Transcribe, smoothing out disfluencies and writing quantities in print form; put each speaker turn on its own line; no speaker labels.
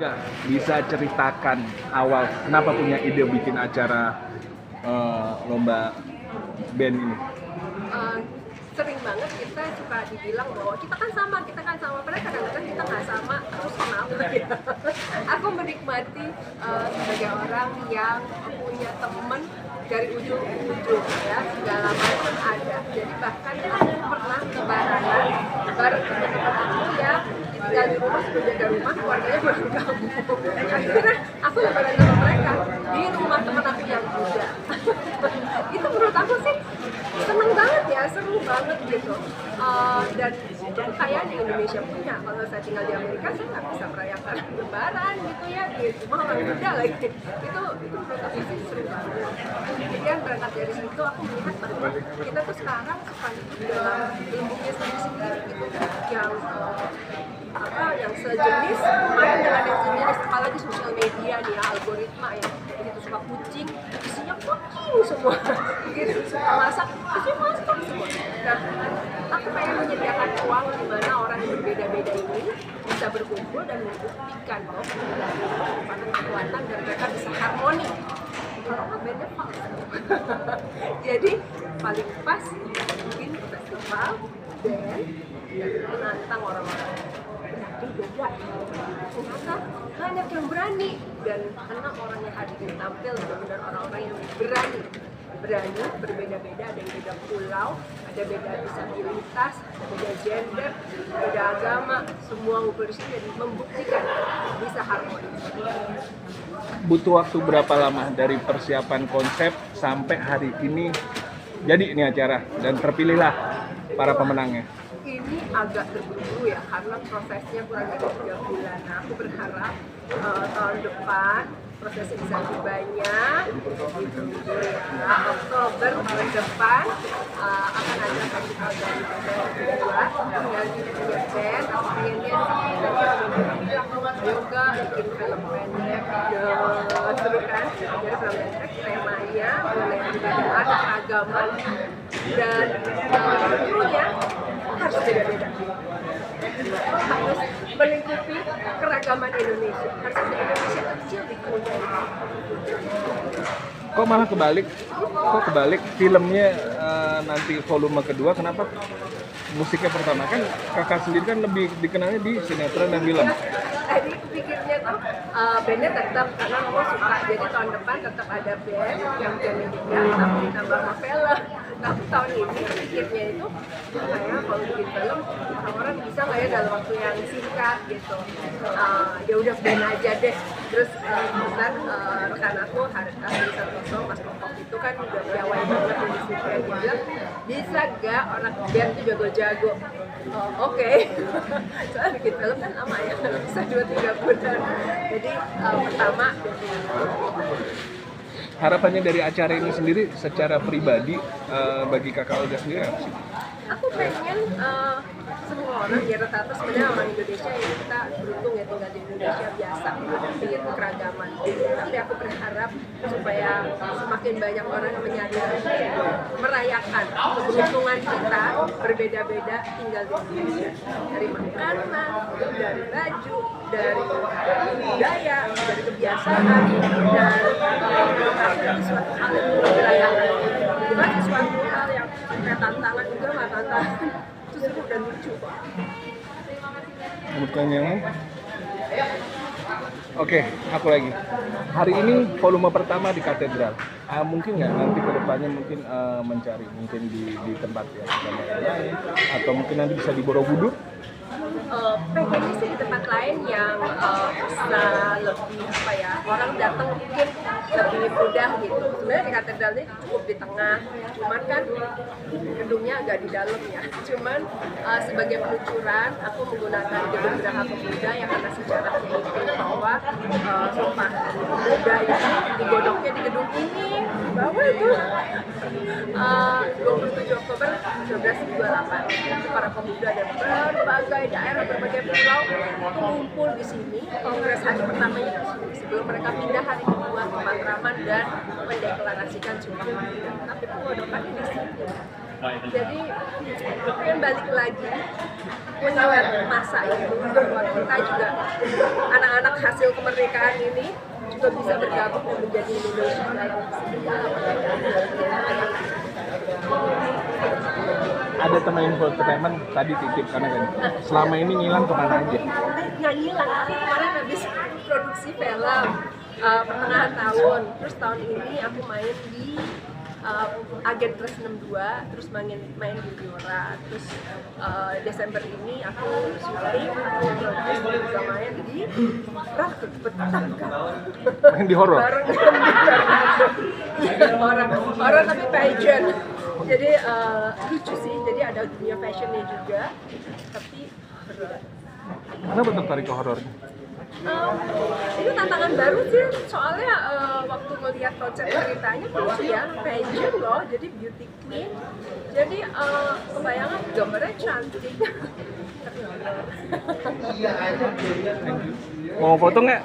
Kak, bisa ceritakan awal kenapa punya ide bikin acara lomba band ini?
Eh, Sering banget kita suka dibilang bahwa kita kan sama, padahal kadang-kadang kita nggak sama, terus kenapa ya? Aku menikmati sebagai orang yang punya temen dari ujung ke ujung ya, segala macam ada. Jadi bahkan aku pernah lebaran bareng teman-teman aku yang tinggal di rumah sudah jaga rumah, keluarganya baru kampung. Akhirnya aku lebaran sama mereka di rumah teman aku yang muda. Itu menurut aku sih seneng banget ya, seru banget gitu. Dan itu kayaknya Indonesia punya. Kalau saya tinggal di Amerika, saya nggak bisa merayakan lebaran gitu ya, gitu. Cuma orang muda lagi. Itu menurut aku sih seru banget. Kemudian berangkat dari situ aku melihat bahwa kita tuh sekarang suka hidup dalam lingkupnya sendiri gitu, yang sejenis main dengan yang sejenis, apalagi sosial media nih ya, algoritma yang begitu suka kucing, isinya kucing semua gitu, suka masak, isinya masak semua. Nah, aku pengen menyediakan ruang di mana orang yang berbeda-beda ini bisa berkumpul dan membuktikan bahwa perbedaan itu merupakan kekuatan dan mereka bisa harmoni. Kalau nggak beda pas. Jadi paling pas bikin festival band dan menantang orang-orang. Berarti beda. Ternyata banyak yang berani dan karena orang yang hadir ini tampil benar-benar orang-orang yang berani berbeda-beda, ada yang beda pulau, ada beda disabilitas, ada beda gender, beda agama, semua ngumpul di sini dan membuktikan bisa harmonis.
Butuh waktu berapa lama dari persiapan konsep sampai hari ini jadi ini acara dan terpilihlah para pemenangnya?
Ini agak terburu-buru ya, karena prosesnya kurang dari 3 bulan. Nah, aku berharap tahun depan prosesnya bisa lebih banyak. Gitu ya. Oktober tahun depan akan ada festival dari band kedua. Tinggal di punya band, aku pengennya sih nanti yoga, bikin film pendek, seru kan? Jadi film pendek temanya mulai ada keragaman dan krunya harus beda-beda, harus melingkupi keragaman Indonesia, harus ada Indonesia kecil di krunya.
Kok malah kebalik? Kok kebalik filmnya nanti volume kedua, kenapa musiknya pertama? Kan kakak sendiri kan lebih dikenalnya di sinetron dan film.
Jadi pikirnya tuh bandnya tetap karena aku suka, jadi tahun depan tetap ada band yang bandnya juga, tapi ditambah sama film. Tapi tahun ini pikirnya itu kayak kalau bikin film orang-orang bisa nggak ya dalam waktu yang singkat gitu. Ya udah band aja deh. Terus kemudian rekan aku Haris Santoso, Mas Kokok itu kan udah piawai banget di sini, dia bilang bisa gak orang band itu jago-jago. Oke. Soalnya bikin film kan lama ya, bisa 2-3 bulan. Jadi pertama
Harapannya dari acara ini sendiri secara pribadi bagi kakak Olga sendiri apa sih?
aku pengen semua orang ya, rata-rata sebenarnya orang Indonesia ya, kita beruntung ya tinggal di Indonesia biasa dengan keragaman, tapi aku berharap supaya semakin banyak orang yang menyadari merayakan keberuntungan kita berbeda-beda tinggal di Indonesia, dari makanan, dari baju, dari budaya, dari kebiasaan, dan suatu hal yang merayakan, bukan sesuatu hal yang kayak tantangan juga, nggak tantangan, itu seru dan lucu kok.
Bukan yang Oke, aku lagi. Hari ini volume pertama di Katedral. Mungkin nggak nanti kedepannya mungkin mencari mungkin di tempat yang lain, atau mungkin nanti bisa di Borobudur?
Pengennya sih di tempat lain yang bisa lebih orang datang mungkin lebih mudah gitu. Sebenarnya di katedral ini cukup di tengah, cuman kan gedungnya agak di dalam ya. Cuman sebagai peluncuran aku menggunakan gedung Geraha Pemuda yang karena sejarahnya itu bahwa Sumpah Pemuda itu digodoknya di gedung ini, di bawah itu 27 Oktober 1928. Para pemuda dari berbagai daerah, berbagai pulau kumpul di sini. Kongres hari pertamanya di sini sebelum mereka pindah hari kedua ke Matraman dan mendeklarasikan Sumpah Pemuda. Tapi penggodokannya di sini. Jadi pengen balik lagi menyawat masa itu bahwa kita juga anak-anak hasil kemerdekaan ini juga bisa bergabung dan menjadi Indonesia dalam segala keadaan.
Ada teman infotainment tadi titip karena kan selama ini ngilang kemana aja?
Nggak hilang, aku kemarin habis produksi film pertengahan tahun, terus tahun ini aku main di Agen Plus 62, terus main di Biora, terus Desember ini aku syuting, aku produksi juga main di Betah kan?
Main di horor?
Bareng orang tapi pageant, jadi lucu sih, jadi ada dunia fashionnya juga, tapi berbeda.
Kenapa tertarik ke horor?
Itu tantangan baru sih, soalnya waktu melihat konsep ceritanya lucu ya, pageant loh, jadi beauty queen, jadi kebayangan gambarnya cantik.
Mau foto nggak?